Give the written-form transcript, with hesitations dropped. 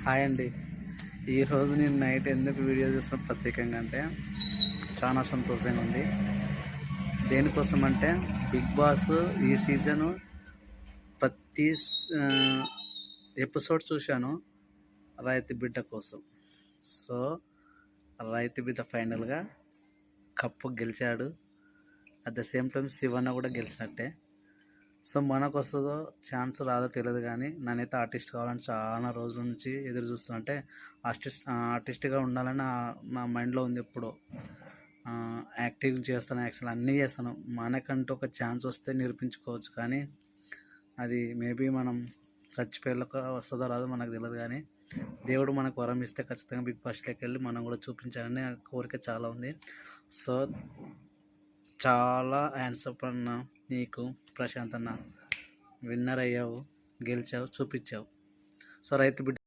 Hi అండి. ఈరోజు నేను నైట్ ఎందుకు వీడియో చేసిన ప్రత్యేకంగా అంటే చాలా సంతోషంగా ఉంది. దేనికోసం అంటే బిగ్ బాస్ ఈ సీజను ప్రతి ఎపిసోడ్ చూశాను రైతు బిడ్డ కోసం. సో రైతు బిడ్డ ఫైనల్గా కప్పు గెలిచాడు. At the same time Shivanna కూడా గెలిచినట్టే. సో మనకు వస్తుందో ఛాన్స్ రాదో తెలియదు, కానీ నేనైతే ఆర్టిస్ట్ కావాలని చాలా రోజుల నుంచి ఎదురు చూస్తాను. అంటే ఆర్టిస్ట్గా ఉండాలని నా మైండ్లో ఉంది. ఎప్పుడు యాక్టింగ్ చేస్తాను, యాక్షన్ అన్నీ చేస్తాను. మనకంటూ ఒక ఛాన్స్ వస్తే నిరూపించుకోవచ్చు, కానీ అది మేబీ మనం చచ్చిపోయేలాక వస్తుందో రాదో మనకు తెలియదు. కానీ దేవుడు మనకు వరం ఇస్తే ఖచ్చితంగా బిగ్ బాస్లోకి వెళ్ళి మనం కూడా చూపించాలని కోరిక చాలా ఉంది. సో చాలా హ్యాండ్సప్ అన్న నీకు, ప్రశాంత్ అన్న. విన్నర్ అయ్యావు, గెలిచావు, చూపించావు. సో రైతు బిడ్డ